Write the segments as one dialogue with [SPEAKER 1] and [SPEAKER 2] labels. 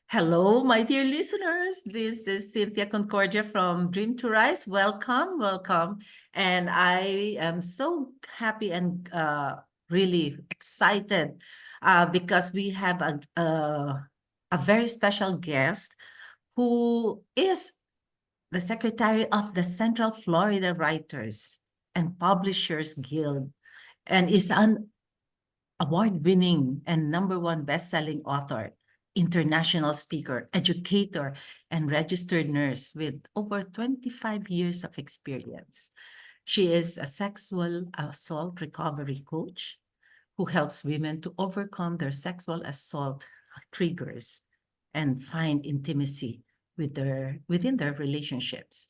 [SPEAKER 1] Hello, my dear listeners. This is Cynthia Concordia from Dream to Rise. Welcome, welcome. And I am so happy and really excited because we have a very special guest who is the secretary of the Central Florida Writers and Publishers Guild and is an award-winning and #1 best-selling author, international speaker, educator, and registered nurse with over 25 years of experience. She is a sexual assault recovery coach who helps women to overcome their sexual assault triggers and find intimacy within their relationships.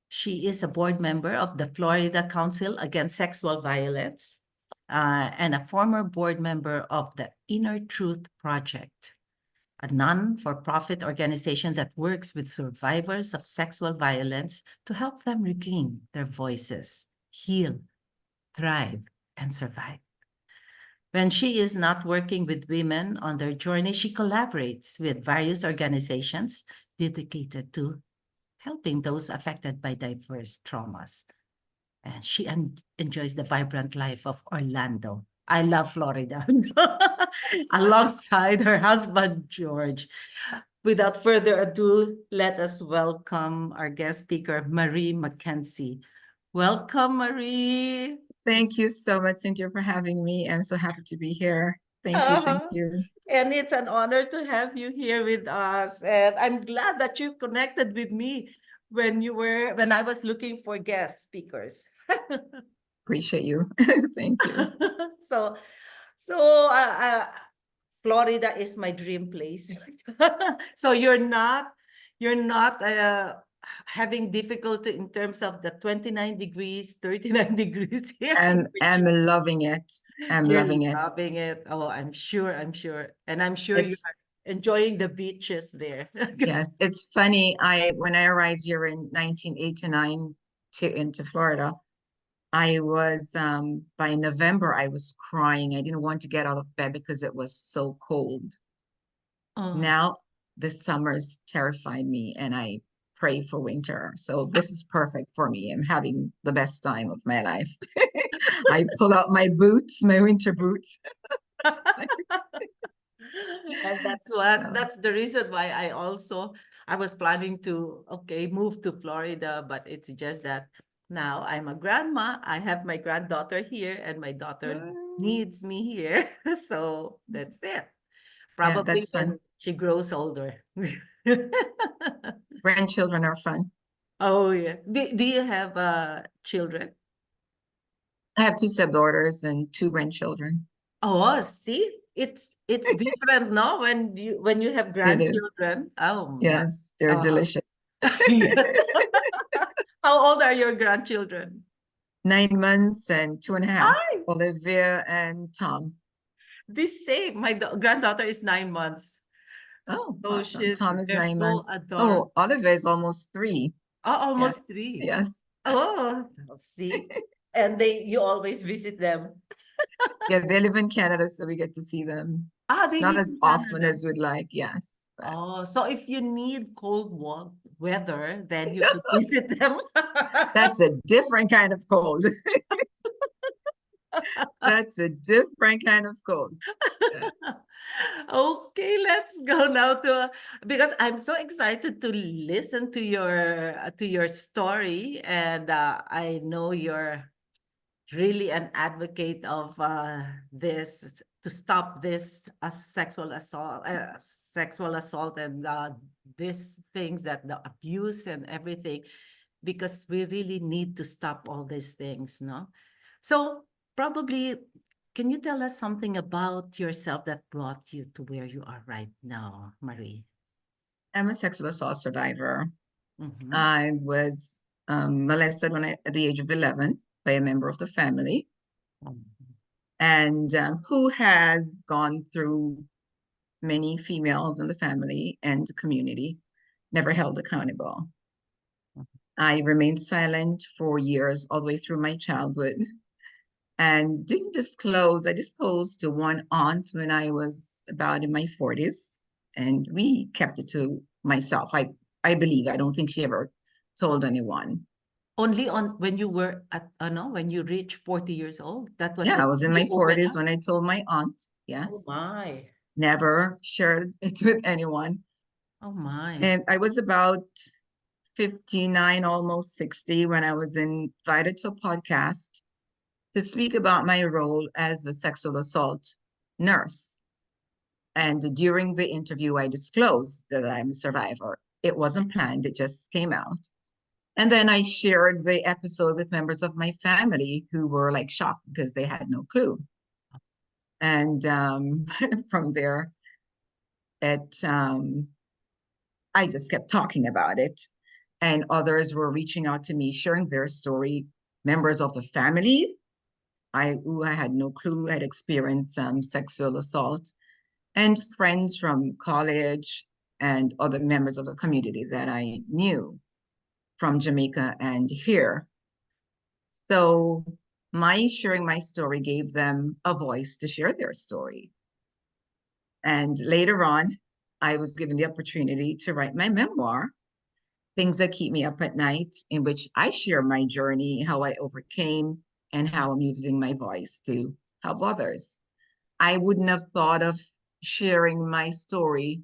[SPEAKER 1] She is a board member of the Florida Council Against Sexual Violence and a former board member of the Inner Truth Project, a non-for-profit organization that works with survivors of sexual violence to help them regain their voices, heal, thrive, and survive. When she is not working with women on their journey, she collaborates with various organizations dedicated to helping those affected by diverse traumas. And she enjoys the vibrant life of Orlando. I love Florida. Alongside her husband, George. Without further ado, let us welcome our guest speaker, Marie McKenzie. Welcome, Marie.
[SPEAKER 2] Thank you so much, Cynthia, for having me. I'm so happy to be here. Thank you. Thank you.
[SPEAKER 1] And it's an honor to have you here with us. And I'm glad that you connected with me when I was looking for guest speakers.
[SPEAKER 2] Appreciate you. Thank you.
[SPEAKER 1] So, so Florida is my dream place. So you're not having difficulty in terms of the 29 degrees, 39 degrees here.
[SPEAKER 2] And I'm loving it. I'm
[SPEAKER 1] You're
[SPEAKER 2] loving it.
[SPEAKER 1] loving it. Oh, I'm sure. And I'm sure you
[SPEAKER 2] It's
[SPEAKER 1] are enjoying the beaches there.
[SPEAKER 2] yes, it's funny. When I arrived here in 1989 into Florida, I was by November I was crying. I didn't want to get out of bed because it was so cold.
[SPEAKER 1] Oh.
[SPEAKER 2] Now the summers terrified me and I pray for winter. So this is perfect for me. I'm having the best time of my life. I pull out my boots, my winter boots.
[SPEAKER 1] And
[SPEAKER 2] So,
[SPEAKER 1] that's the reason why I was planning to move to Florida, but it's just that now I'm a grandma. I have my granddaughter here and my daughter needs me here. So that's it.
[SPEAKER 2] yeah,
[SPEAKER 1] Probably
[SPEAKER 2] that's fun.
[SPEAKER 1] when she grows older.
[SPEAKER 2] Grandchildren are fun.
[SPEAKER 1] Oh yeah. Do you have children?
[SPEAKER 2] I have two stepdaughters and two grandchildren.
[SPEAKER 1] Oh, see, it's different, no? When you have
[SPEAKER 2] It is.
[SPEAKER 1] grandchildren. Oh my.
[SPEAKER 2] Yes, they're
[SPEAKER 1] Uh,
[SPEAKER 2] delicious.
[SPEAKER 1] yes. How old are your grandchildren?
[SPEAKER 2] 9 months and 2.5.
[SPEAKER 1] Ay,
[SPEAKER 2] Olivia and Tom.
[SPEAKER 1] the same. My granddaughter is 9 months.
[SPEAKER 2] Oh,
[SPEAKER 1] So
[SPEAKER 2] awesome. Tom is
[SPEAKER 1] they're
[SPEAKER 2] nine
[SPEAKER 1] so
[SPEAKER 2] months.
[SPEAKER 1] adorable.
[SPEAKER 2] Oh, Olivia is almost 3.
[SPEAKER 1] Oh,
[SPEAKER 2] Yeah.
[SPEAKER 1] almost 3.
[SPEAKER 2] Yes.
[SPEAKER 1] Oh, see? And you always visit them.
[SPEAKER 2] Yeah, they live in Canada, so we get to see them.
[SPEAKER 1] Ah, they
[SPEAKER 2] Not
[SPEAKER 1] live
[SPEAKER 2] as
[SPEAKER 1] in
[SPEAKER 2] often
[SPEAKER 1] Canada.
[SPEAKER 2] as we'd like, yes. But
[SPEAKER 1] Oh, so if you need weather, then you could visit them.
[SPEAKER 2] that's a different kind of cold. That's a different kind of cold. Yeah.
[SPEAKER 1] Okay, let's go now because I'm so excited to listen to your story, and I know you're really an advocate of this to stop this sexual assault, and these things that the abuse and everything, because we really need to stop all these things, no? So probably, can you tell us something about yourself that brought you to where you are right now, Marie?
[SPEAKER 2] I'm a sexual assault survivor.
[SPEAKER 1] Mm-hmm.
[SPEAKER 2] I was molested at the age of 11 by a member of the family, and who has gone through many females in the family and the community, never held accountable. I remained silent for years, all the way through my childhood, and didn't disclose. I disclosed to one aunt when I was about in my 40s. and we kept it to myself. I believe. I don't think she ever told anyone.
[SPEAKER 1] Only on when you were at, no, when you reached 40 years old, that was
[SPEAKER 2] Yeah,
[SPEAKER 1] the
[SPEAKER 2] I
[SPEAKER 1] time
[SPEAKER 2] was in
[SPEAKER 1] you
[SPEAKER 2] my
[SPEAKER 1] opened
[SPEAKER 2] 40s
[SPEAKER 1] up?
[SPEAKER 2] when I told my aunt.
[SPEAKER 1] Oh
[SPEAKER 2] Yes,
[SPEAKER 1] my.
[SPEAKER 2] never shared it with anyone.
[SPEAKER 1] Oh my.
[SPEAKER 2] And I was about 59, almost 60, when I was invited to a podcast to speak about my role as a sexual assault nurse. And during the interview, I disclosed that I'm a survivor. It wasn't planned, it just came out. And then I shared the episode with members of my family who were like shocked because they had no clue. And from there, it I just kept talking about it. And others were reaching out to me, sharing their story. Members of the family, who I had no clue had experienced sexual assault, and friends from college and other members of the community that I knew from Jamaica and here. So my sharing my story gave them a voice to share their story. And later on, I was given the opportunity to write my memoir, Things That Keep Me Up at Night, in which I share my journey, how I overcame, and how I'm using my voice to help others. I wouldn't have thought of sharing my story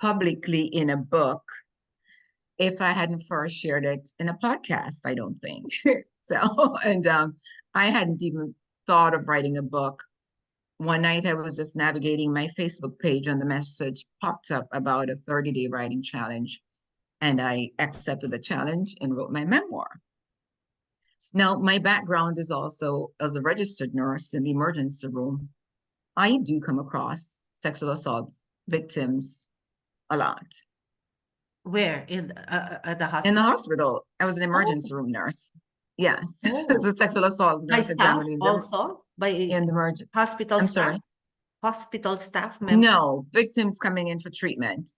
[SPEAKER 2] publicly in a book if I hadn't first shared it in a podcast, I don't think. So, and I hadn't even thought of writing a book. One night I was just navigating my Facebook page and the message popped up about a 30-day writing challenge. And I accepted the challenge and wrote my memoir. Now, my background is also as a registered nurse in the emergency room. I do come across sexual assault victims a lot.
[SPEAKER 1] Where? At the
[SPEAKER 2] In the
[SPEAKER 1] hospital?
[SPEAKER 2] hospital, I was an
[SPEAKER 1] Oh,
[SPEAKER 2] emergency room nurse. Yes, as
[SPEAKER 1] oh.
[SPEAKER 2] a sexual assault
[SPEAKER 1] By
[SPEAKER 2] nurse
[SPEAKER 1] staff
[SPEAKER 2] examining them
[SPEAKER 1] also? By
[SPEAKER 2] in the emergency.
[SPEAKER 1] hospital
[SPEAKER 2] I'm
[SPEAKER 1] staff?
[SPEAKER 2] sorry.
[SPEAKER 1] Hospital staff member?
[SPEAKER 2] No, victims coming in for treatment.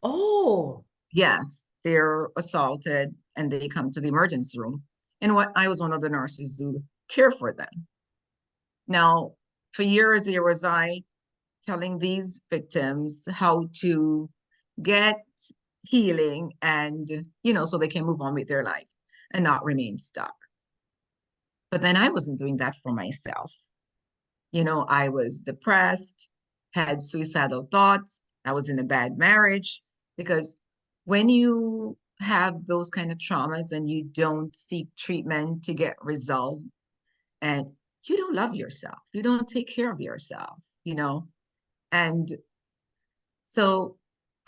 [SPEAKER 1] Oh,
[SPEAKER 2] Yes, they're assaulted and they come to the emergency room. And what I was one of the nurses who care for them. Now, for years, there was I telling these victims how to get healing and, so they can move on with their life and not remain stuck. But then I wasn't doing that for myself. I was depressed, had suicidal thoughts. I was in a bad marriage because when you have those kind of traumas and you don't seek treatment to get resolved and you don't love yourself, you don't take care of yourself, And so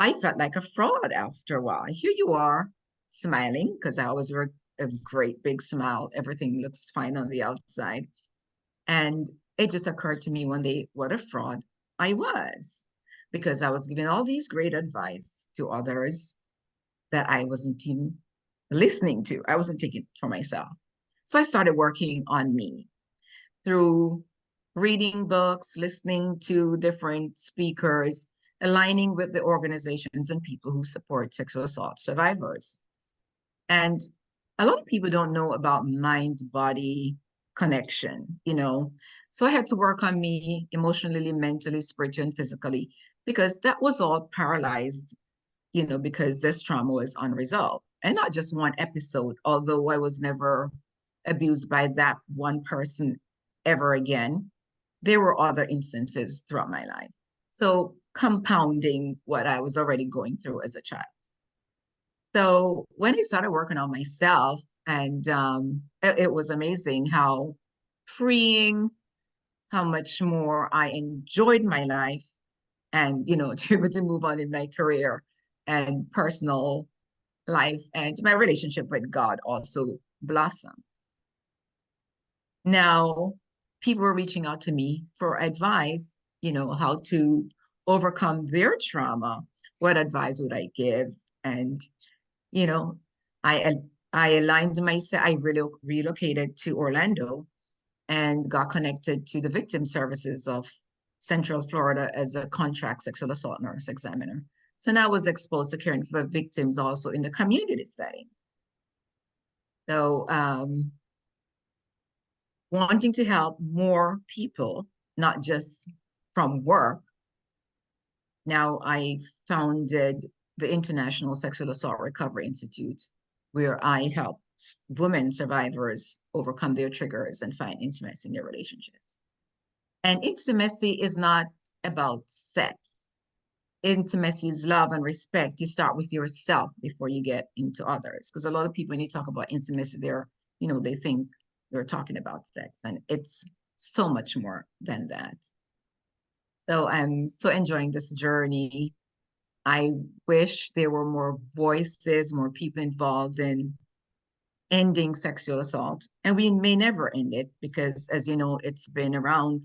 [SPEAKER 2] I felt like a fraud after a while. Here you are smiling because I always wear a great big smile. Everything looks fine on the outside. And it just occurred to me one day what a fraud I was because I was giving all these great advice to others that I wasn't even listening to. I wasn't taking it for myself. So I started working on me through reading books, listening to different speakers, aligning with the organizations and people who support sexual assault survivors. And a lot of people don't know about mind body connection. So I had to work on me emotionally, mentally, spiritually, and physically, because that was all paralyzed, because this trauma was unresolved. And not just one episode, although I was never abused by that one person ever again. There were other instances throughout my life. So compounding what I was already going through as a child. So when I started working on myself, and it was amazing how freeing, how much more I enjoyed my life, and to be able to move on in my career and personal life, and my relationship with God also blossomed. Now, people were reaching out to me for advice, how to overcome their trauma. What advice would I give? And you know, I I aligned myself. I relocated to Orlando and got connected to the victim services of Central Florida as a contract sexual assault nurse examiner. So now I was exposed to caring for victims also in the community setting. So wanting to help more people, not just from work, now I founded the International Sexual Assault Recovery Institute, where I help women survivors overcome their triggers and find intimacy in their relationships. And intimacy is not about sex. Intimacy is love and respect. You start with yourself before you get into others. Because a lot of people, when you talk about intimacy, they think you're talking about sex, and it's so much more than that. So I'm so enjoying this journey. I wish there were more voices, more people involved in ending sexual assault. And we may never end it because, as you know, it's been around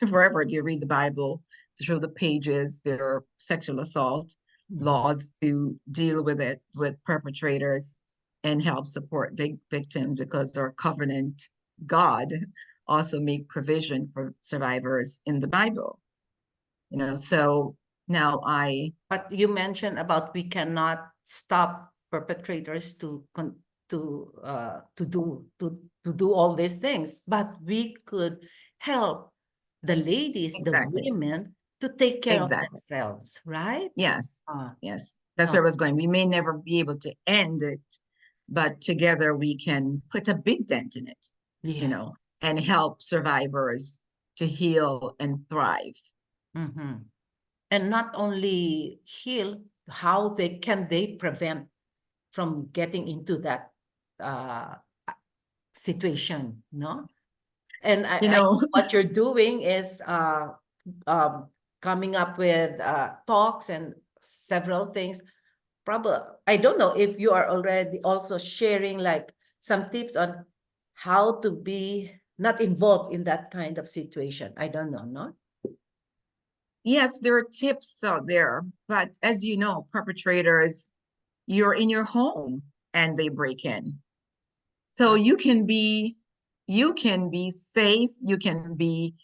[SPEAKER 2] forever. If you read the Bible, through the pages, there are sexual assault laws to deal with it, with perpetrators, and help support victims, because our covenant God also make provision for survivors in the Bible. So now
[SPEAKER 1] But you mentioned about we cannot stop perpetrators to do all these things, but we could help the ladies, the
[SPEAKER 2] exactly,
[SPEAKER 1] women, to take care of
[SPEAKER 2] exactly.
[SPEAKER 1] themselves, right?
[SPEAKER 2] Yes,
[SPEAKER 1] Uh,
[SPEAKER 2] yes. That's
[SPEAKER 1] uh,
[SPEAKER 2] where I was going. We may never be able to end it, but together we can put a big dent in it, you
[SPEAKER 1] yeah.
[SPEAKER 2] know, and help survivors to heal and thrive.
[SPEAKER 1] Mm-hmm. And not only heal, how they prevent from getting into that uh, situation, no? And
[SPEAKER 2] You
[SPEAKER 1] I
[SPEAKER 2] know,
[SPEAKER 1] what you're doing is um, coming up with talks and several things. Probably, I don't know if you are already also sharing like some tips on how to be not involved in that kind of situation. I don't know, no?
[SPEAKER 2] yes, there are tips out there, but as you know, perpetrators, you're in your home and they break in. So you can be safe, you can be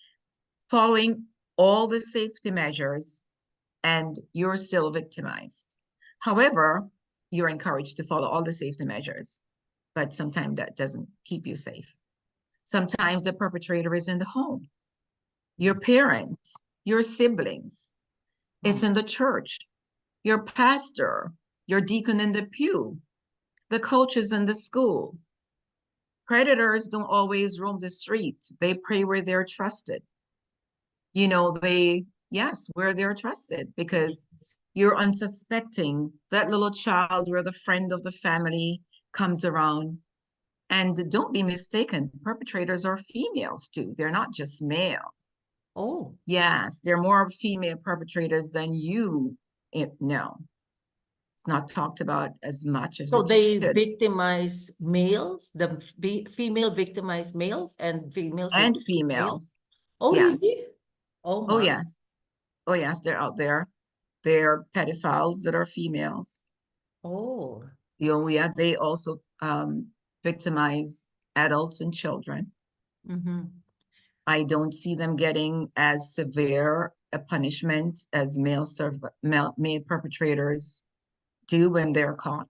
[SPEAKER 2] following all the safety measures, and you're still victimized. However, you're encouraged to follow all the safety measures, but sometimes that doesn't keep you safe. Sometimes the perpetrator is in the home, your parents, your siblings, it's
[SPEAKER 1] Oh,
[SPEAKER 2] in the church, your pastor, your deacon in the pew, the coaches in the school. Predators don't always roam the streets. They prey where they're trusted. Yes, where they're trusted, because
[SPEAKER 1] yes.
[SPEAKER 2] you're unsuspecting. That little child where the friend of the family comes around. And don't be mistaken, perpetrators are females too. They're not just male.
[SPEAKER 1] Oh,
[SPEAKER 2] Yes, there are more female perpetrators than you know. It's not talked about as much as
[SPEAKER 1] so
[SPEAKER 2] it
[SPEAKER 1] they
[SPEAKER 2] should.
[SPEAKER 1] victimize males, female victimize males and female
[SPEAKER 2] And
[SPEAKER 1] victimize males.
[SPEAKER 2] females.
[SPEAKER 1] Oh,
[SPEAKER 2] Yes.
[SPEAKER 1] really? Oh
[SPEAKER 2] Oh,
[SPEAKER 1] my.
[SPEAKER 2] yes. Oh, yes, they're out there. They're pedophiles that are females.
[SPEAKER 1] Oh.
[SPEAKER 2] Yeah, they also victimize adults and children.
[SPEAKER 1] Mm-hmm.
[SPEAKER 2] I don't see them getting as severe a punishment as male perpetrators do when they're caught.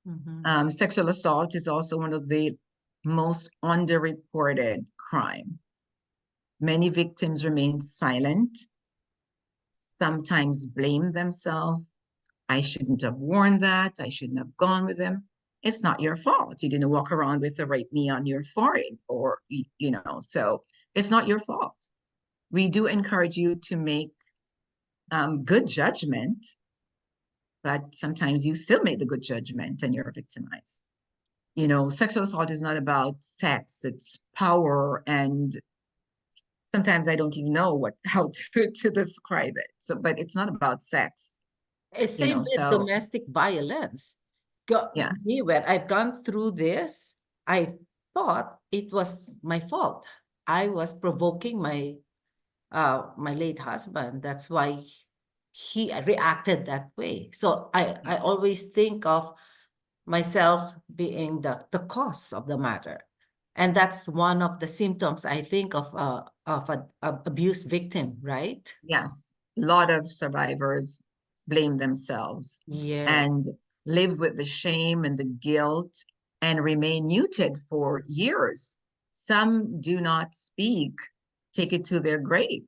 [SPEAKER 1] Mm-hmm.
[SPEAKER 2] Sexual assault is also one of the most underreported crime. Many victims remain silent, sometimes blame themselves. I shouldn't have worn that. I shouldn't have gone with them. It's not your fault. You didn't walk around with a rape knee on your forehead, so it's not your fault. We do encourage you to make good judgment, but sometimes you still make the good judgment and you're victimized. Sexual assault is not about sex, it's power. And sometimes I don't even know how to describe it. So, but it's not about sex,
[SPEAKER 1] Same with
[SPEAKER 2] so
[SPEAKER 1] domestic violence.
[SPEAKER 2] yes,
[SPEAKER 1] Me, when I've gone through this, I thought it was my fault. I was provoking my late husband. That's why he reacted that way. So I always think of myself being the cause of the matter. And that's one of the symptoms I think of a abuse victim, right?
[SPEAKER 2] yes, a lot of survivors blame themselves
[SPEAKER 1] Yeah.
[SPEAKER 2] and live with the shame and the guilt and remain muted for years. Some do not speak, take it to their grave,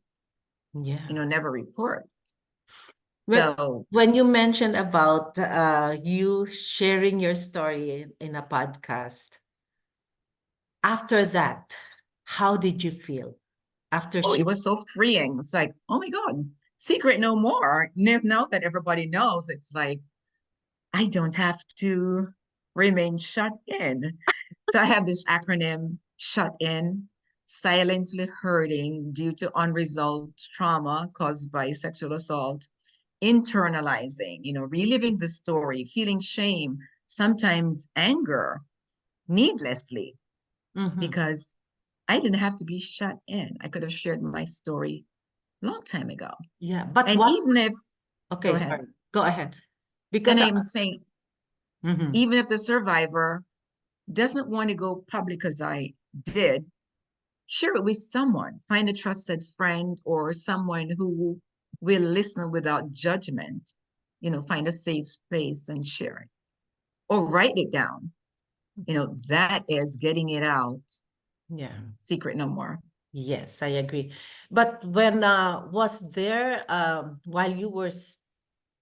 [SPEAKER 1] Yeah.
[SPEAKER 2] never report.
[SPEAKER 1] When
[SPEAKER 2] So,
[SPEAKER 1] when you mentioned about you sharing your story in a podcast, after that, how did you feel after
[SPEAKER 2] oh, it
[SPEAKER 1] sharing?
[SPEAKER 2] was so freeing. It's like, oh my God, secret no more. Now that everybody knows, it's like, I don't have to remain shut in. So I have this acronym, shut in, silently hurting due to unresolved trauma caused by sexual assault, internalizing, reliving the story, feeling shame, sometimes anger needlessly,
[SPEAKER 1] Mhm.
[SPEAKER 2] because I didn't have to be shut in. I could have shared my story long time ago.
[SPEAKER 1] Yeah, but
[SPEAKER 2] And
[SPEAKER 1] what?
[SPEAKER 2] even if, go
[SPEAKER 1] Okay,
[SPEAKER 2] ahead.
[SPEAKER 1] sorry. Go ahead.
[SPEAKER 2] And
[SPEAKER 1] Because
[SPEAKER 2] I'm saying,
[SPEAKER 1] mhm.
[SPEAKER 2] even if the survivor doesn't want to go public as I did, share it with someone. Find a trusted friend or someone who will listen without judgment. Find a safe space and share it. Or write it down. That is getting it out.
[SPEAKER 1] Yeah.
[SPEAKER 2] Secret no more.
[SPEAKER 1] Yes, I agree. But when was there while you were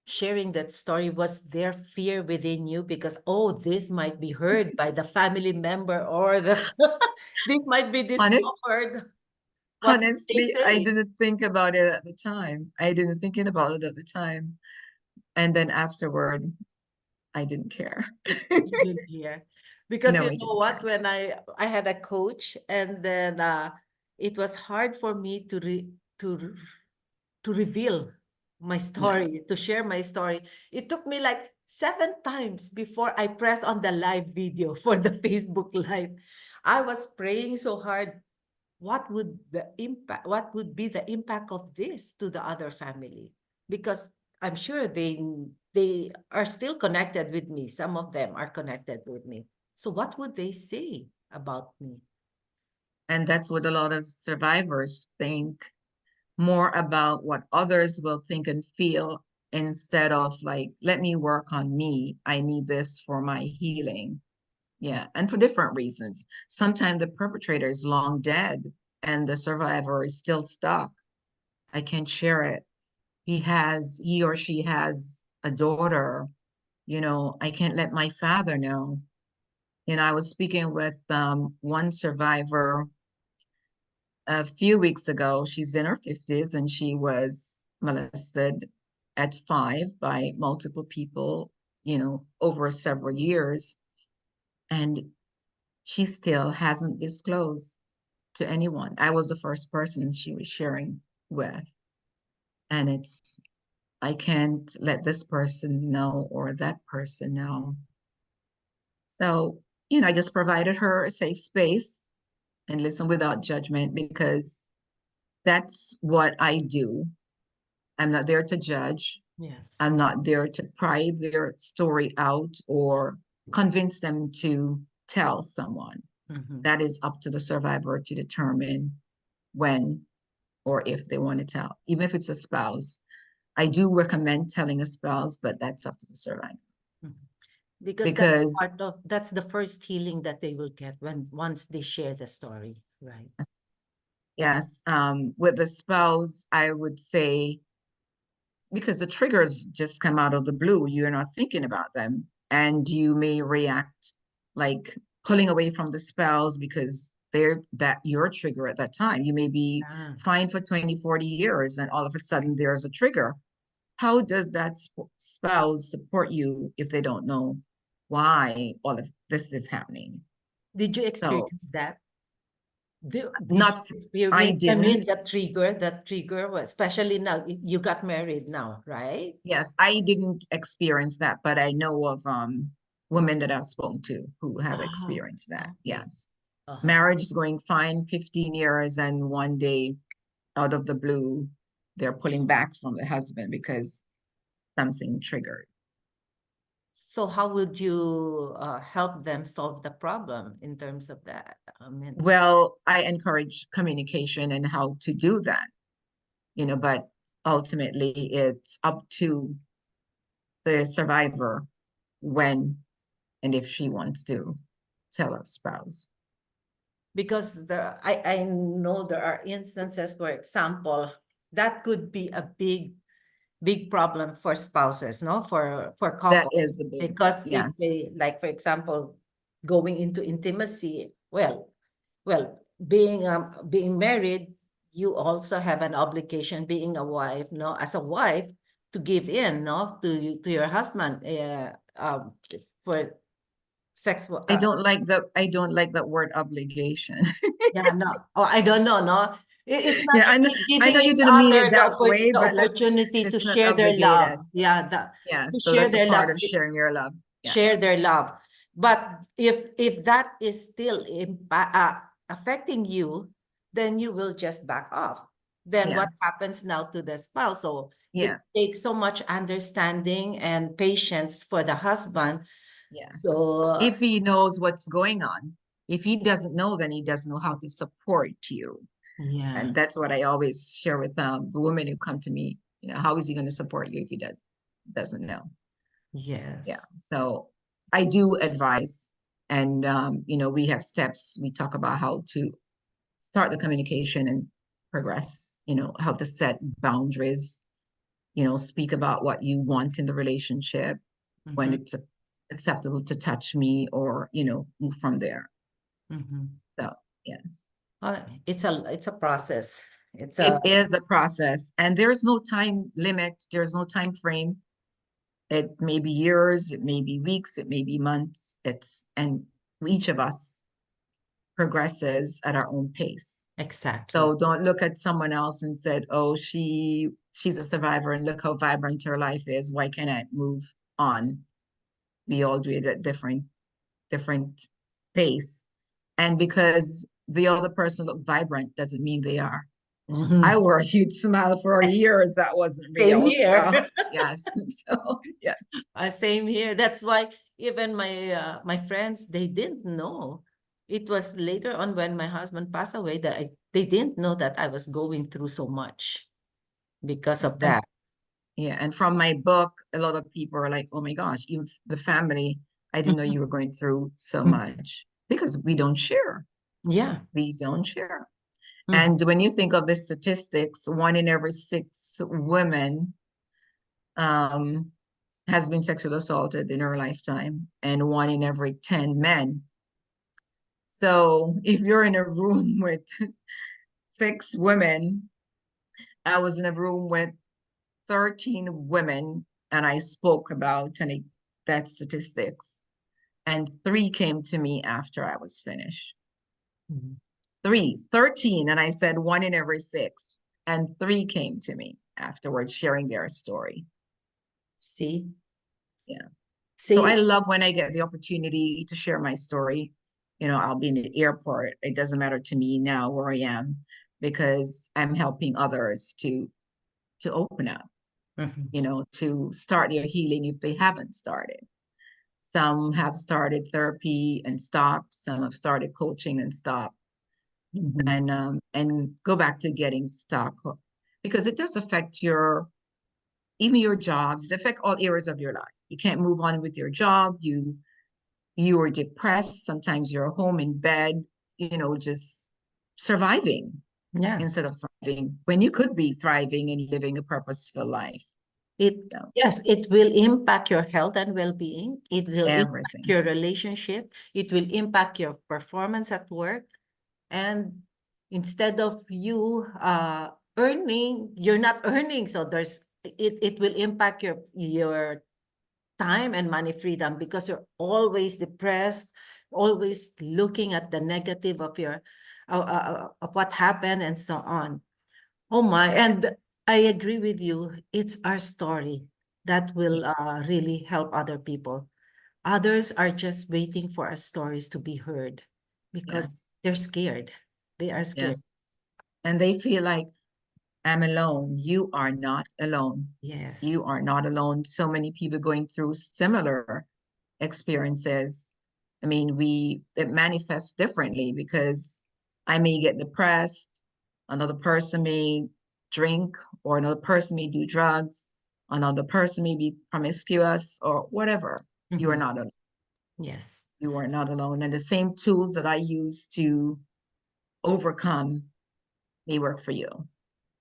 [SPEAKER 1] sharing that story, was there fear within you because oh, this might be heard by the family member or the this might be
[SPEAKER 2] Honest,
[SPEAKER 1] discovered. What would they
[SPEAKER 2] honestly, I
[SPEAKER 1] say?
[SPEAKER 2] didn't think about it at the time. I didn't thinking about it at the time. And then afterward, I didn't care.
[SPEAKER 1] You didn't hear. Because
[SPEAKER 2] No,
[SPEAKER 1] you
[SPEAKER 2] I
[SPEAKER 1] know
[SPEAKER 2] didn't
[SPEAKER 1] what,
[SPEAKER 2] care.
[SPEAKER 1] when I had a coach and then it was hard for me to to reveal my
[SPEAKER 2] Yeah.
[SPEAKER 1] story, to share my story. It took me like 7 times before I press on the live video for the Facebook Live. I was praying so hard. What would be the impact of this to the other family? Because I'm sure they are still connected with me. Some of them are connected with me. So what would they say about me?
[SPEAKER 2] And that's what a lot of survivors think more about what others will think and feel instead of like, let me work on me. I need this for my healing. Yeah. And for different reasons. Sometimes the perpetrator is long dead and the survivor is still stuck. I can't share it. He or she has a daughter. I can't let my father know. I was speaking with one survivor a few weeks ago. She's in her 50s and she was molested at 5 by multiple people, over several years. And she still hasn't disclosed to anyone. I was the first person she was sharing with. And I can't let this person know or that person know. So, I just provided her a safe space and listen without judgment because that's what I do. I'm not there to judge.
[SPEAKER 1] Yes.
[SPEAKER 2] I'm not there to pry their story out or convince them to tell someone.
[SPEAKER 1] Mhm.
[SPEAKER 2] That is up to the survivor to determine when or if they want to tell, even if it's a spouse. I do recommend telling a spouse, but that's up to the survivor.
[SPEAKER 1] Mhm. Because
[SPEAKER 2] Because,
[SPEAKER 1] that's the first healing that they will get when once they share the story, right?
[SPEAKER 2] yes, with the spouse, I would say because the triggers just come out of the blue. You're not thinking about them. And you may react like pulling away from the spouse because they're that your trigger at that time. You may be
[SPEAKER 1] Ah.
[SPEAKER 2] fine for 20, 40 years, and all of a sudden there's a trigger. How does that spouse support you if they don't know why all of this is happening?
[SPEAKER 1] Did you
[SPEAKER 2] So,
[SPEAKER 1] experience that? Did
[SPEAKER 2] not,
[SPEAKER 1] you
[SPEAKER 2] I
[SPEAKER 1] experience, I mean,
[SPEAKER 2] didn't.
[SPEAKER 1] that trigger, especially now, you got married now, right?
[SPEAKER 2] Yes, I didn't experience that, but I know of women that I've spoken to who have
[SPEAKER 1] Oh,
[SPEAKER 2] experienced that.
[SPEAKER 1] okay.
[SPEAKER 2] Yes.
[SPEAKER 1] Uh-huh.
[SPEAKER 2] Marriage is going fine, 15 years, and one day out of the blue, they're pulling back from the husband because something triggered.
[SPEAKER 1] So how would you help them solve the problem in terms of that? I mean,
[SPEAKER 2] Well, I encourage communication and how to do that, but ultimately it's up to the survivor when and if she wants to tell her spouse.
[SPEAKER 1] because I know there are instances, for example, that could be a big problem for spouses, no, for
[SPEAKER 2] That
[SPEAKER 1] couples,
[SPEAKER 2] is the big,
[SPEAKER 1] because if
[SPEAKER 2] yes.
[SPEAKER 1] they, like, for example, going into intimacy, well, being married, you also have an obligation, being a wife, no, as a wife, to give in, no, to your husband, for sexual,
[SPEAKER 2] I don't like that word obligation.
[SPEAKER 1] yeah, no. Oh, I don't know, no. It's not
[SPEAKER 2] Yeah,
[SPEAKER 1] really
[SPEAKER 2] I
[SPEAKER 1] giving
[SPEAKER 2] know you
[SPEAKER 1] each
[SPEAKER 2] didn't mean
[SPEAKER 1] other
[SPEAKER 2] it that way,
[SPEAKER 1] the
[SPEAKER 2] but
[SPEAKER 1] opportunity to
[SPEAKER 2] it's not
[SPEAKER 1] share their
[SPEAKER 2] obligated.
[SPEAKER 1] love. Yeah,
[SPEAKER 2] Yeah,
[SPEAKER 1] to
[SPEAKER 2] so
[SPEAKER 1] share
[SPEAKER 2] that's a
[SPEAKER 1] their
[SPEAKER 2] part
[SPEAKER 1] love,
[SPEAKER 2] of sharing your love.
[SPEAKER 1] share
[SPEAKER 2] Yes.
[SPEAKER 1] their love. But if that is still affecting you, then you will just back off. Then what
[SPEAKER 2] Yes.
[SPEAKER 1] happens now to the spouse? So
[SPEAKER 2] Yeah.
[SPEAKER 1] it takes so much understanding and patience for the husband.
[SPEAKER 2] Yes.
[SPEAKER 1] So
[SPEAKER 2] If he knows what's going on, if he doesn't know, then he doesn't know how to support you.
[SPEAKER 1] yeah,
[SPEAKER 2] And that's what I always share with the women who come to me. How is he going to support you if he doesn't know? Yeah.
[SPEAKER 1] yes.
[SPEAKER 2] So I do advise, and we have steps. We talk about how to start the communication and progress. How to set boundaries. Speak about what you want in the relationship, when
[SPEAKER 1] Mm-hmm,
[SPEAKER 2] it's acceptable to touch me, or move from there.
[SPEAKER 1] mm-hmm.
[SPEAKER 2] So yes,
[SPEAKER 1] It's a process. It's a
[SPEAKER 2] it is a process, and there's no time limit. There's no time frame. It may be years, it may be weeks, it may be months. And each of us progresses at our own pace.
[SPEAKER 1] exactly.
[SPEAKER 2] So don't look at someone else and said, "Oh, she's a survivor, and look how vibrant her life is. Why can't I move on?" We all do it at different pace. And because the other person look vibrant doesn't mean they are. I
[SPEAKER 1] Mhm.
[SPEAKER 2] wore a huge smile for years. That wasn't
[SPEAKER 1] Same
[SPEAKER 2] real.
[SPEAKER 1] here.
[SPEAKER 2] So yes. So yeah.
[SPEAKER 1] Same here. That's why even my friends, they didn't know. It was later on when my husband passed away that they didn't know that I was going through so much because of
[SPEAKER 2] And
[SPEAKER 1] that.
[SPEAKER 2] yeah, and from my book, a lot of people are like, "Oh my gosh, even the family, I didn't know you were going through so
[SPEAKER 1] Mhm.
[SPEAKER 2] much," because we don't share.
[SPEAKER 1] Yeah.
[SPEAKER 2] We don't share.
[SPEAKER 1] Mhm.
[SPEAKER 2] And when you think of the statistics, 1 in every 6 women um, has been sexually assaulted in her lifetime, and 1 in every 10 men. So if you're in a room with 6 women, I was in a room with 13 women, and I spoke about that statistics, and 3 came to me after I was finished.
[SPEAKER 1] Mhm.
[SPEAKER 2] 13, and I said 1 in every 6, and 3 came to me afterwards sharing their story.
[SPEAKER 1] See?
[SPEAKER 2] Yeah. So I
[SPEAKER 1] See?
[SPEAKER 2] love when I get the opportunity to share my story. I'll be in the airport. It doesn't matter to me now where I am, because I'm helping others to open up,
[SPEAKER 1] Mhm.
[SPEAKER 2] to start their healing if they haven't started. Some have started therapy and stopped. Some have started coaching and stopped,
[SPEAKER 1] Mhm.
[SPEAKER 2] and go back to getting stuck, because it does affect even your jobs. It affects all areas of your life. You can't move on with your job. You are depressed. Sometimes you're home in bed, just surviving
[SPEAKER 1] Yeah.
[SPEAKER 2] instead of thriving, when you could be thriving and living a purposeful life. So
[SPEAKER 1] Yes, it will impact your health and well-being. It will impact
[SPEAKER 2] everything.
[SPEAKER 1] your relationship. It will impact your performance at work. And instead of you earning, you're not earning. So it will impact your time and money freedom, because you're always depressed, always looking at the negative of of what happened and so on. Oh my, and I agree with you. It's our story that will really help other people. Others are just waiting for our stories to be heard because
[SPEAKER 2] Yes,
[SPEAKER 1] they're scared. They are scared.
[SPEAKER 2] yes. And they feel like, "I'm alone." You are not alone. You
[SPEAKER 1] Yes.
[SPEAKER 2] are not alone. So many people going through similar experiences. I mean, it manifests differently, because I may get depressed, another person may drink, or another person may do drugs, another person may be promiscuous, or whatever. You are
[SPEAKER 1] Mhm.
[SPEAKER 2] not alone.
[SPEAKER 1] Yes.
[SPEAKER 2] You are not alone. And the same tools that I use to overcome may work for you.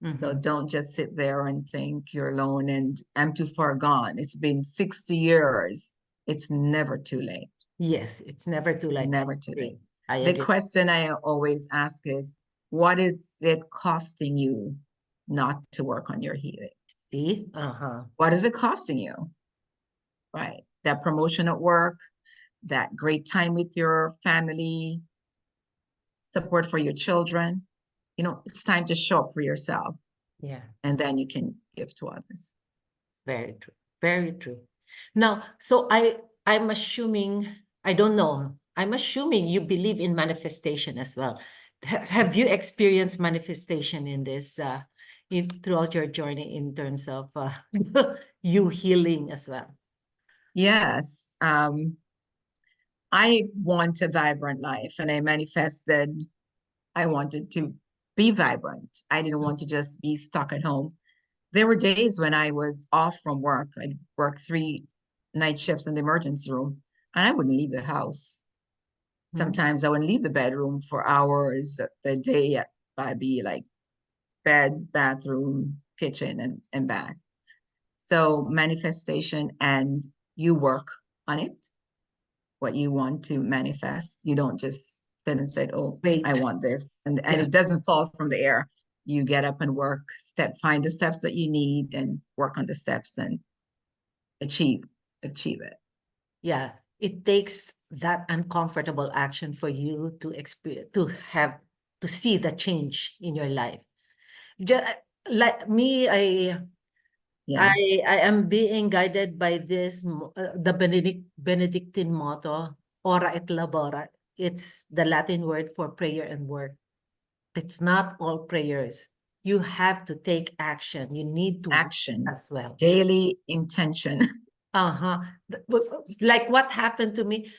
[SPEAKER 2] So
[SPEAKER 1] Mhm.
[SPEAKER 2] don't just sit there and think you're alone and I'm too far gone. It's been 60 years. It's never too late.
[SPEAKER 1] Yes, it's never too late. I
[SPEAKER 2] Never too late.
[SPEAKER 1] agree. I
[SPEAKER 2] The
[SPEAKER 1] agree.
[SPEAKER 2] question I always ask is, what is it costing you not to work on your healing?
[SPEAKER 1] See? Uh-huh.
[SPEAKER 2] What is it costing you? Right. That promotion at work, that great time with your family, support for your children. It's time to show up for yourself
[SPEAKER 1] Yeah,
[SPEAKER 2] and then you can give to others.
[SPEAKER 1] very true. Very true. Now, so I'm assuming, I don't know. I'm assuming you believe in manifestation as well. Have you experienced manifestation in this throughout your journey in terms of you healing as well?
[SPEAKER 2] Yes. I want a vibrant life and I manifested I wanted to be vibrant. I didn't want to just be stuck at home. There were days when I was off from work. I'd work 3 night shifts in the emergency room, and I wouldn't leave the house.
[SPEAKER 1] Mhm.
[SPEAKER 2] Sometimes I wouldn't leave the bedroom for hours. The day I'd be like bed, bathroom, kitchen, and back. So manifestation, and you work on it, what you want to manifest. You don't just sit and say, oh, I
[SPEAKER 1] Wait.
[SPEAKER 2] want this. And
[SPEAKER 1] Yeah.
[SPEAKER 2] it doesn't fall from the air. You get up and work, find the steps that you need and work on the steps and achieve, achieve it.
[SPEAKER 1] Yeah. It takes that uncomfortable action for you to experience, to see the change in your life. Just like me,
[SPEAKER 2] Yes.
[SPEAKER 1] I am being guided by this the Benedictine motto, ora et labora. It's the Latin word for prayer and work. It's not all prayers. You have to take action. You need to work
[SPEAKER 2] Action,
[SPEAKER 1] as well.
[SPEAKER 2] daily intention.
[SPEAKER 1] Uh-huh. Like what happened to me,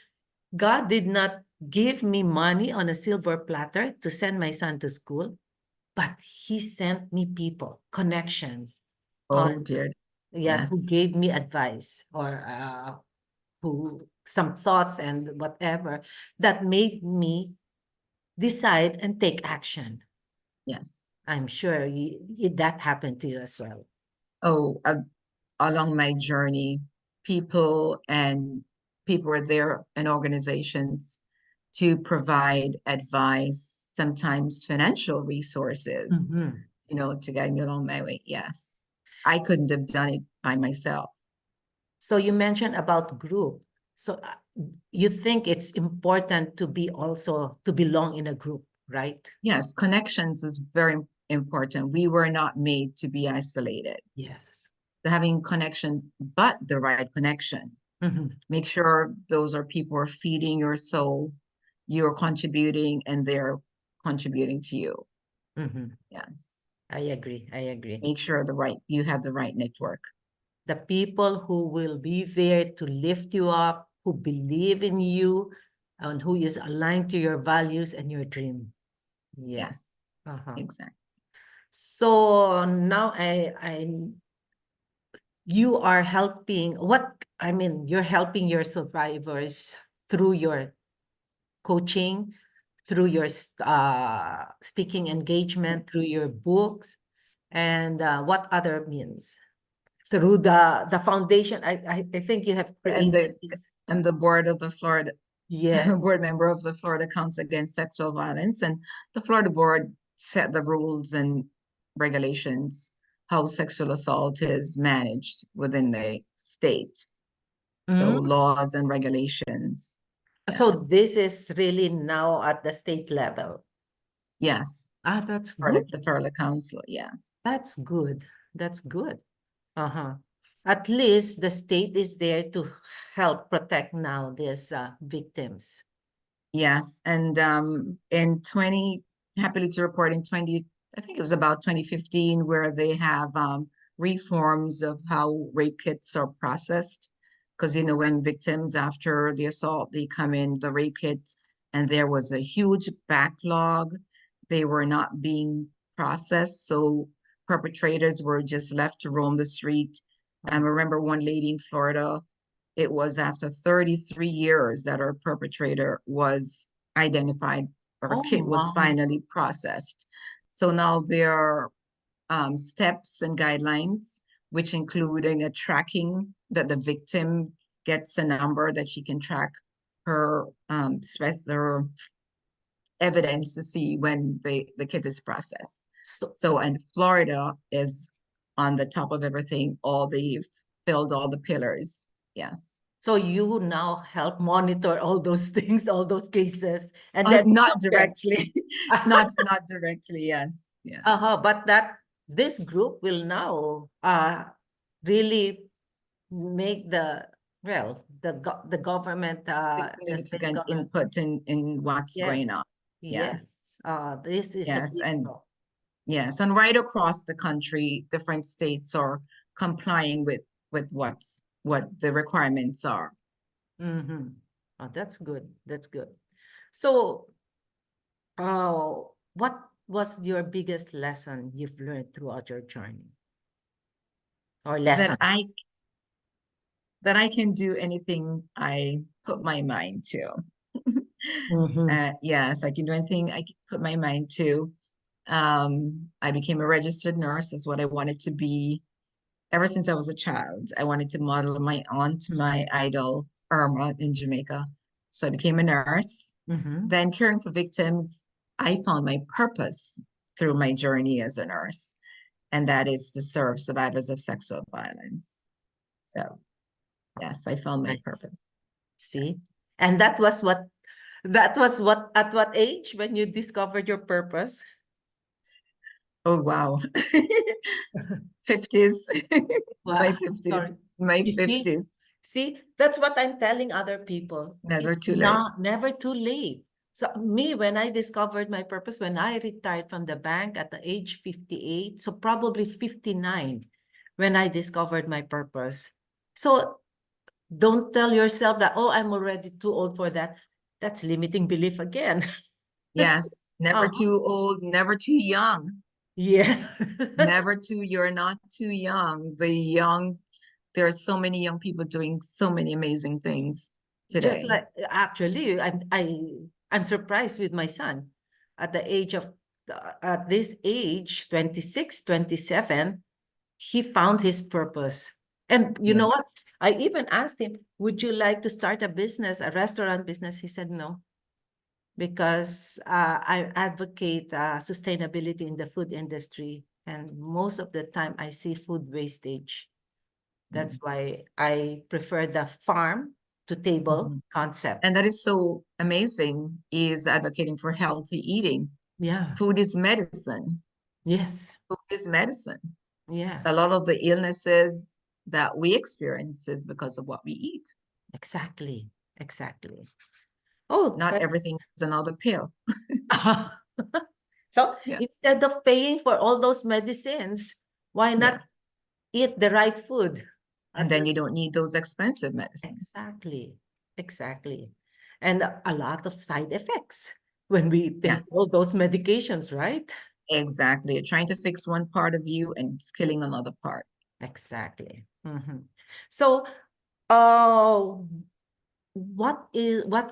[SPEAKER 1] God did not give me money on a silver platter to send my son to school, but he sent me people, connections,
[SPEAKER 2] Oh, dear.
[SPEAKER 1] yeah, who
[SPEAKER 2] Yes.
[SPEAKER 1] gave me advice or who some thoughts and whatever that made me decide and take action.
[SPEAKER 2] Yes.
[SPEAKER 1] I'm sure that happened to you as well.
[SPEAKER 2] Oh, along my journey, people were there and organizations to provide advice, sometimes financial resources,
[SPEAKER 1] Mhm.
[SPEAKER 2] to guide me along my way. Yes. I couldn't have done it by myself.
[SPEAKER 1] So you mentioned about group. So you think it's important to be also to belong in a group, right?
[SPEAKER 2] Yes, connections is very important. We were not made to be isolated.
[SPEAKER 1] Yes.
[SPEAKER 2] Having connections, but the right connection.
[SPEAKER 1] Mhm.
[SPEAKER 2] Make sure those are people who are feeding your soul, you're contributing, and they're contributing to you.
[SPEAKER 1] Mhm.
[SPEAKER 2] Yes.
[SPEAKER 1] I agree. I agree.
[SPEAKER 2] Make sure you have the right network.
[SPEAKER 1] The people who will be there to lift you up, who believe in you, and who is aligned to your values and your dream. Yeah.
[SPEAKER 2] Yes,
[SPEAKER 1] Uh-huh.
[SPEAKER 2] exactly.
[SPEAKER 1] So now you are helping you're helping your survivors through your coaching, through your speaking engagement, through your books, and what other means? Through the foundation. I think you have
[SPEAKER 2] And
[SPEAKER 1] created
[SPEAKER 2] the
[SPEAKER 1] this.
[SPEAKER 2] and the board of the Florida
[SPEAKER 1] Yeah.
[SPEAKER 2] board member of the Florida Council Against Sexual Violence, and the Florida board set the rules and regulations how sexual assault is managed within the state. So
[SPEAKER 1] Mhm.
[SPEAKER 2] laws and regulations.
[SPEAKER 1] So
[SPEAKER 2] Yes.
[SPEAKER 1] this is really now at the state level.
[SPEAKER 2] Yes.
[SPEAKER 1] That's
[SPEAKER 2] Florida,
[SPEAKER 1] good.
[SPEAKER 2] the Florida Council. Yes.
[SPEAKER 1] That's good. That's good. Uh-huh. At least the state is there to help protect now these victims.
[SPEAKER 2] Yes. And in 20, happily to report in 20, I think it was about 2015, where they have reforms of how rape kits are processed. Because, when victims after the assault, they come in the rape kits, and there was a huge backlog. They were not being processed. So perpetrators were just left to roam the street. I
[SPEAKER 1] Oh,
[SPEAKER 2] remember one lady in Florida, it was after 33 years that her perpetrator was identified, her
[SPEAKER 1] oh
[SPEAKER 2] kit was
[SPEAKER 1] my.
[SPEAKER 2] finally processed. So now they're steps and guidelines, which including a tracking that the victim gets a number that she can track her her evidence to see when the kit is processed.
[SPEAKER 1] So,
[SPEAKER 2] So, and Florida is on the top of everything. They've filled all the pillars. Yes.
[SPEAKER 1] so you now help monitor all those things, all those cases, and then
[SPEAKER 2] Not
[SPEAKER 1] help them.
[SPEAKER 2] directly, not directly. Yes. Yes.
[SPEAKER 1] But this group will now really make the government, the state
[SPEAKER 2] Significant
[SPEAKER 1] government.
[SPEAKER 2] input in what's going
[SPEAKER 1] Yes,
[SPEAKER 2] on. Yes.
[SPEAKER 1] yes. This is a
[SPEAKER 2] Yes.
[SPEAKER 1] big
[SPEAKER 2] And
[SPEAKER 1] law.
[SPEAKER 2] yes, and right across the country, different states are complying with what the requirements are.
[SPEAKER 1] Mm-hmm. Oh, that's good. That's good. So, what was your biggest lesson you've learned throughout your journey or
[SPEAKER 2] That
[SPEAKER 1] lessons?
[SPEAKER 2] I can do anything I put my mind to.
[SPEAKER 1] Mm-hmm.
[SPEAKER 2] Yes, I can do anything I can put my mind to. I became a registered nurse. That's what I wanted to be ever since I was a child. I wanted to model my aunt, my idol, Irma in Jamaica. So I became a nurse.
[SPEAKER 1] Mm-hmm.
[SPEAKER 2] Then caring for victims, I found my purpose through my journey as a nurse, and that is to serve survivors of sexual violence. So yes, I found my
[SPEAKER 1] Nice.
[SPEAKER 2] purpose.
[SPEAKER 1] See? And that was what at what age when you discovered your purpose?
[SPEAKER 2] Oh wow. 50s.
[SPEAKER 1] Well,
[SPEAKER 2] My
[SPEAKER 1] sorry.
[SPEAKER 2] 50s. My
[SPEAKER 1] 50s.
[SPEAKER 2] 50s.
[SPEAKER 1] See, that's what I'm telling other people.
[SPEAKER 2] Never
[SPEAKER 1] It's
[SPEAKER 2] too late.
[SPEAKER 1] never too late. So me, when I discovered my purpose, when I retired from the bank at the age 58, so probably 59, when I discovered my purpose. So don't tell yourself that, oh, I'm already too old for that. That's limiting belief again.
[SPEAKER 2] Yes. Never
[SPEAKER 1] Uh-huh.
[SPEAKER 2] too old, never too young.
[SPEAKER 1] Yeah.
[SPEAKER 2] You're not too young. There are so many young people doing so many amazing things
[SPEAKER 1] Just
[SPEAKER 2] today.
[SPEAKER 1] like actually, I'm surprised with my son at the age of at this age, 26, 27, he found his purpose. And you know
[SPEAKER 2] Yes.
[SPEAKER 1] what? I even asked him, would you like to start a business, a restaurant business? He said no, because I advocate sustainability in the food industry. And most of the time I see food wastage. That's why I prefer the farm to table
[SPEAKER 2] Mhm.
[SPEAKER 1] concept.
[SPEAKER 2] And that is so amazing, is advocating for healthy eating.
[SPEAKER 1] Yeah.
[SPEAKER 2] Food is medicine.
[SPEAKER 1] Yes.
[SPEAKER 2] Food is medicine.
[SPEAKER 1] Yeah.
[SPEAKER 2] A lot of the illnesses that we experience is because of what we eat.
[SPEAKER 1] Exactly. Exactly. Oh,
[SPEAKER 2] Not
[SPEAKER 1] that's
[SPEAKER 2] everything is another pill.
[SPEAKER 1] so
[SPEAKER 2] Yes.
[SPEAKER 1] instead of paying for all those medicines, why not
[SPEAKER 2] Yes.
[SPEAKER 1] eat the right food
[SPEAKER 2] And
[SPEAKER 1] at the
[SPEAKER 2] then you don't need those expensive medicines.
[SPEAKER 1] exactly. Exactly. And a lot of side effects when we take
[SPEAKER 2] Yes.
[SPEAKER 1] all those medications, right?
[SPEAKER 2] Exactly. You're trying to fix one part of you and it's killing another part.
[SPEAKER 1] Exactly. So, uh, what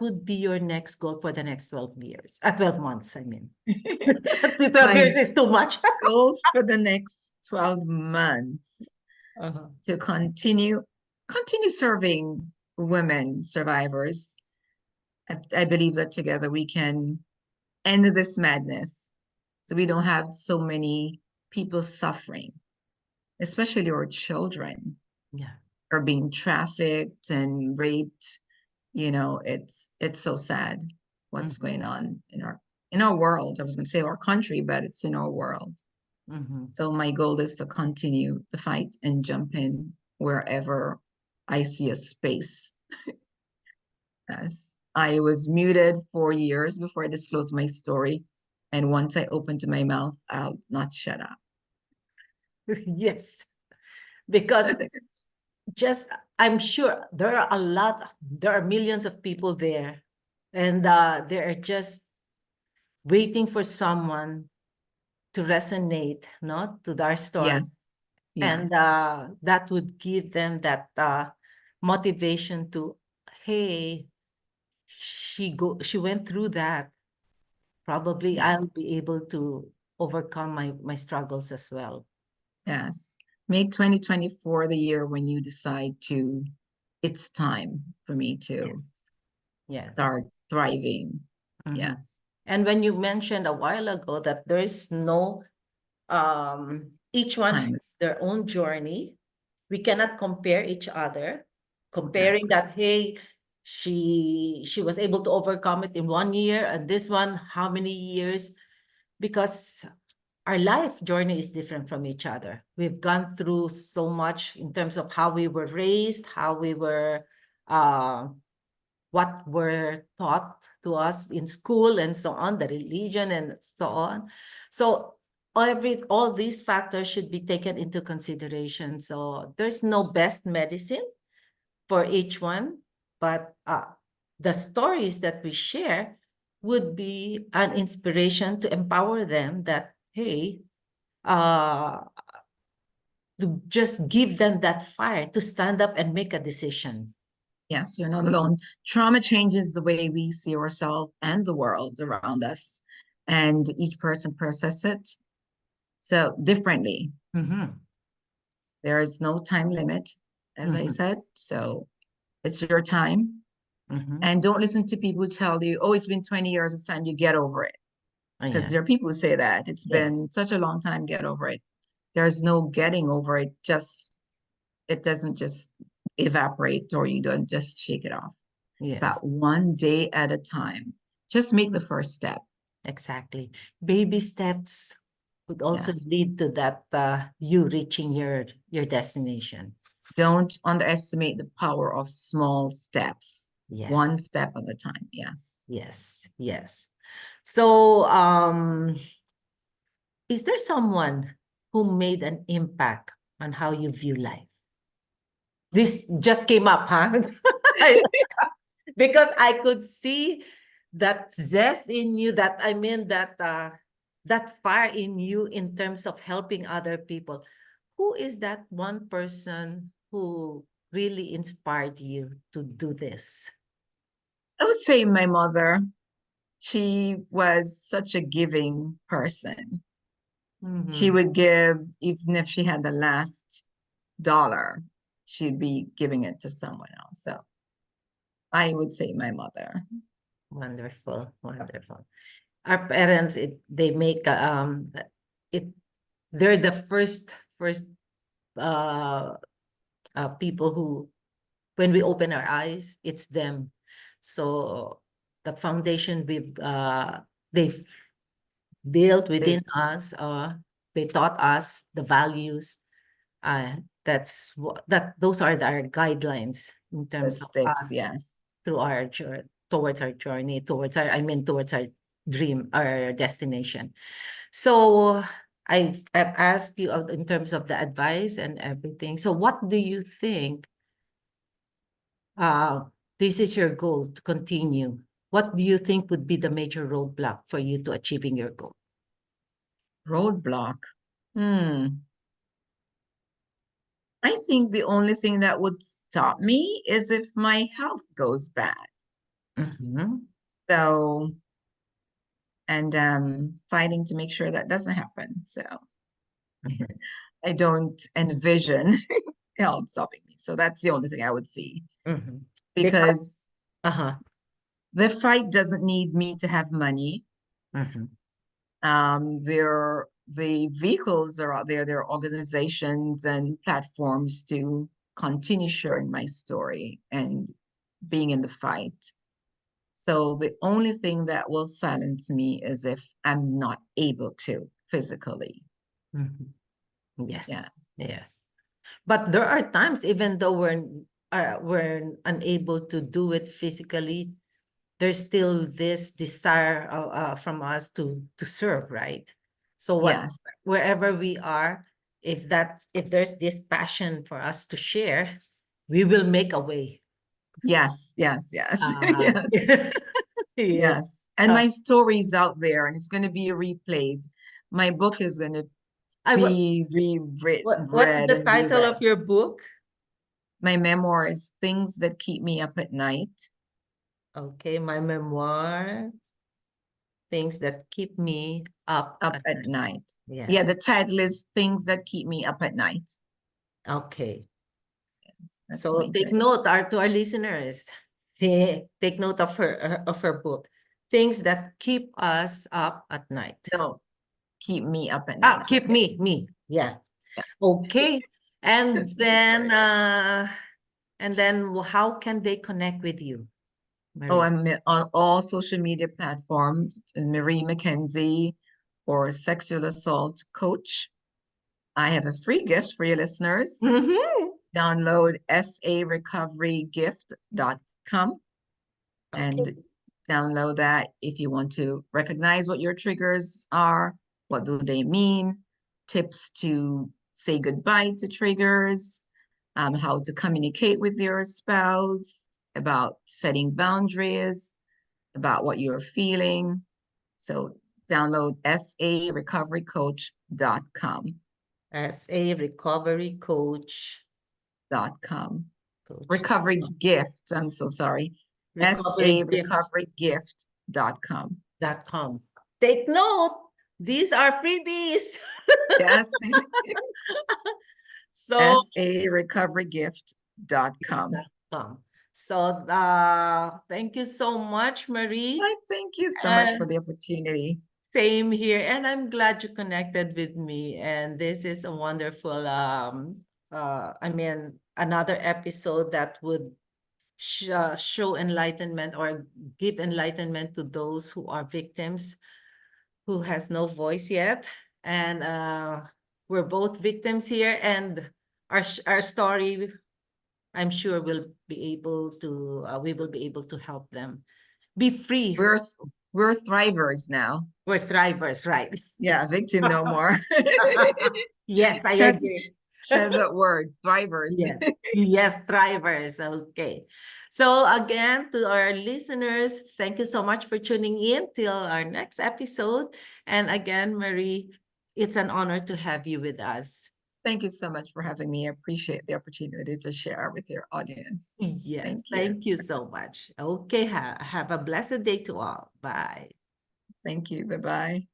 [SPEAKER 1] would be your next goal for the next 12 years? 12 months, I mean. 12
[SPEAKER 2] My
[SPEAKER 1] years is too much.
[SPEAKER 2] goal for the next 12 months
[SPEAKER 1] Uh-huh.
[SPEAKER 2] to continue serving women survivors. I believe that together we can end this madness so we don't have so many people suffering, especially our children
[SPEAKER 1] Yeah.
[SPEAKER 2] are being trafficked and raped. It's so sad what's
[SPEAKER 1] Mhm.
[SPEAKER 2] going on in our world. I was going to say our country, but it's in our world.
[SPEAKER 1] Mhm.
[SPEAKER 2] So my goal is to continue the fight and jump in wherever I see a space. Yes. I was muted for years before I disclosed my story. And once I opened my mouth, I'll not shut up.
[SPEAKER 1] Yes, because just I'm sure there are millions of people there, and they are just waiting for someone to resonate, not to our story,
[SPEAKER 2] Yes.
[SPEAKER 1] and
[SPEAKER 2] Yes.
[SPEAKER 1] that would give them that motivation to, hey, she went through that. Probably
[SPEAKER 2] Yeah.
[SPEAKER 1] I'll be able to. overcome my struggles as well.
[SPEAKER 2] Yes. Make 2024 the year when you decide to, it's time for me
[SPEAKER 1] Yes.
[SPEAKER 2] to
[SPEAKER 1] Yes.
[SPEAKER 2] start thriving.
[SPEAKER 1] Mhm.
[SPEAKER 2] Yes.
[SPEAKER 1] And when you mentioned a while ago that there is no each one
[SPEAKER 2] Time.
[SPEAKER 1] has their own journey. We cannot compare each other. Comparing
[SPEAKER 2] Exactly.
[SPEAKER 1] that, hey, she was able to overcome it in 1 year, and this one, how many years? Because our life journey is different from each other. We've gone through so much in terms of how we were raised, how we were uh, what were taught to us in school and so on, the religion and so on. So all these factors should be taken into consideration. So there's no best medicine for each one, but the stories that we share would be an inspiration to empower them that, hey, uh, to just give them that fire to stand up and make a decision.
[SPEAKER 2] Yes, you're not alone. Trauma changes the way we see ourselves and the world around us, and each person process it so differently.
[SPEAKER 1] Mm-hmm.
[SPEAKER 2] There is no time limit, as I
[SPEAKER 1] Mm-hmm.
[SPEAKER 2] said. So it's your time.
[SPEAKER 1] Mm-hmm.
[SPEAKER 2] And don't listen to people who tell you, oh, it's been 20 years, it's time you get over it.
[SPEAKER 1] Oh,
[SPEAKER 2] Because
[SPEAKER 1] yeah.
[SPEAKER 2] there are people who say that. It's
[SPEAKER 1] Yeah.
[SPEAKER 2] been such a long time, get over it. There's no getting over it. Just, it doesn't just evaporate or you don't just shake it off.
[SPEAKER 1] Yes,
[SPEAKER 2] But one day at a time. Just make the first step.
[SPEAKER 1] exactly. Baby steps would also
[SPEAKER 2] Yes.
[SPEAKER 1] lead to that you reaching your destination.
[SPEAKER 2] Don't underestimate the power of small steps.
[SPEAKER 1] Yes,
[SPEAKER 2] One step at a time. Yes.
[SPEAKER 1] yes, yes. So, is there someone who made an impact on how you view life? This just came up, huh? Because I could see that zest in you, that I mean that fire in you in terms of helping other people. Who is that one person who really inspired you to do this?
[SPEAKER 2] I would say my mother, she was such a giving person. She
[SPEAKER 1] Mm-hmm.
[SPEAKER 2] would give, even if she had the last dollar, she'd be giving it to someone else. So I would say my mother.
[SPEAKER 1] Wonderful, wonderful. Our parents, they make it. They're the first uh, people who, when we open our eyes, it's them. So the foundation they've built
[SPEAKER 2] They,
[SPEAKER 1] within us, they taught us the values. Those are our guidelines in
[SPEAKER 2] that
[SPEAKER 1] terms of
[SPEAKER 2] sticks,
[SPEAKER 1] us
[SPEAKER 2] yes.
[SPEAKER 1] through our towards our journey, towards our dream, our destination. So I've asked you in terms of the advice and everything. So what do you think? Uh, this is your goal to continue. What do you think would be the major roadblock for you to achieving your goal?
[SPEAKER 2] Roadblock. Hmm. I think the only thing that would stop me is if my health goes bad.
[SPEAKER 1] Mhm.
[SPEAKER 2] So, and fighting to make sure that doesn't happen. So
[SPEAKER 1] Mhm.
[SPEAKER 2] I don't envision health stopping me. So that's the only thing I would see.
[SPEAKER 1] Mhm. Because
[SPEAKER 2] Because
[SPEAKER 1] uh-huh.
[SPEAKER 2] the fight doesn't need me to have money.
[SPEAKER 1] Mhm.
[SPEAKER 2] The vehicles are out there, there are organizations and platforms to continue sharing my story and being in the fight. So the only thing that will silence me is if I'm not able to physically.
[SPEAKER 1] Mhm.
[SPEAKER 2] Yeah.
[SPEAKER 1] Yes. Yes. But there are times, even though we're unable to do it physically, there's still this desire from us to serve, right? So
[SPEAKER 2] Yes.
[SPEAKER 1] wherever we are, if there's this passion for us to share, we will make a way.
[SPEAKER 2] Yes. Yes. Yes.
[SPEAKER 1] Uh,
[SPEAKER 2] Yes.
[SPEAKER 1] yeah.
[SPEAKER 2] Yes. And my story's out there and it's going to be replayed. My book is going to
[SPEAKER 1] I
[SPEAKER 2] be rewritten,
[SPEAKER 1] what's
[SPEAKER 2] read
[SPEAKER 1] the
[SPEAKER 2] and
[SPEAKER 1] title
[SPEAKER 2] reread.
[SPEAKER 1] of your book?
[SPEAKER 2] My memoir is Things That Keep Me Up at Night.
[SPEAKER 1] Okay, my memoir. things that keep me up
[SPEAKER 2] Up
[SPEAKER 1] at
[SPEAKER 2] at
[SPEAKER 1] night.
[SPEAKER 2] night.
[SPEAKER 1] Yes.
[SPEAKER 2] Yeah, the title is Things That Keep Me Up at Night.
[SPEAKER 1] Okay.
[SPEAKER 2] That's
[SPEAKER 1] So
[SPEAKER 2] my
[SPEAKER 1] take
[SPEAKER 2] title.
[SPEAKER 1] note, to our listeners. Take note of her book. Things that keep us up at night.
[SPEAKER 2] No, keep me up at night.
[SPEAKER 1] Keep
[SPEAKER 2] Yeah,
[SPEAKER 1] me. Yeah.
[SPEAKER 2] yeah.
[SPEAKER 1] Okay. And
[SPEAKER 2] That's my
[SPEAKER 1] then
[SPEAKER 2] story.
[SPEAKER 1] how can they connect with you,
[SPEAKER 2] Oh,
[SPEAKER 1] Marie?
[SPEAKER 2] I'm on all social media platforms, Marie McKenzie or sexual assault coach. I have a free gift for your listeners.
[SPEAKER 1] Mm-hmm.
[SPEAKER 2] Download sarecoverygift.com
[SPEAKER 1] Okay.
[SPEAKER 2] and download that if you want to recognize what your triggers are, what do they mean, tips to say goodbye to triggers, how to communicate with your spouse, about setting boundaries, about what you're feeling. So download sarecoverycoach.com.
[SPEAKER 1] As a recovery coach.
[SPEAKER 2] Recovery gift. I'm so sorry.
[SPEAKER 1] Recoverygift.com.
[SPEAKER 2] sarecoverygift.com.
[SPEAKER 1] Take note, these are freebies.
[SPEAKER 2] Yes,
[SPEAKER 1] So,
[SPEAKER 2] sarecoverygift.com.
[SPEAKER 1] com. So, thank you so much, Marie.
[SPEAKER 2] I thank you so much for
[SPEAKER 1] And
[SPEAKER 2] the opportunity.
[SPEAKER 1] same here. And I'm glad you connected with me. And this is a wonderful, another episode that would show enlightenment or give enlightenment to those who are victims who has no voice yet. And we're both victims here, and our story, I'm sure, will be able to we will be able to help them be free.
[SPEAKER 2] We're we're thrivers now.
[SPEAKER 1] We're thrivers, right?
[SPEAKER 2] Yeah, victim no more.
[SPEAKER 1] Yes, I
[SPEAKER 2] share,
[SPEAKER 1] agree.
[SPEAKER 2] share that word, thrivers.
[SPEAKER 1] Yes. Yes, thrivers. Okay. So again, to our listeners, thank you so much for tuning in till our next episode. And again, Marie, it's an honor to have you with us.
[SPEAKER 2] Thank you so much for having me. I appreciate the opportunity to share with your audience.
[SPEAKER 1] Yes,
[SPEAKER 2] Thank you.
[SPEAKER 1] thank you so much. Okay, have a blessed day to all. Bye.
[SPEAKER 2] Thank you. Bye-bye.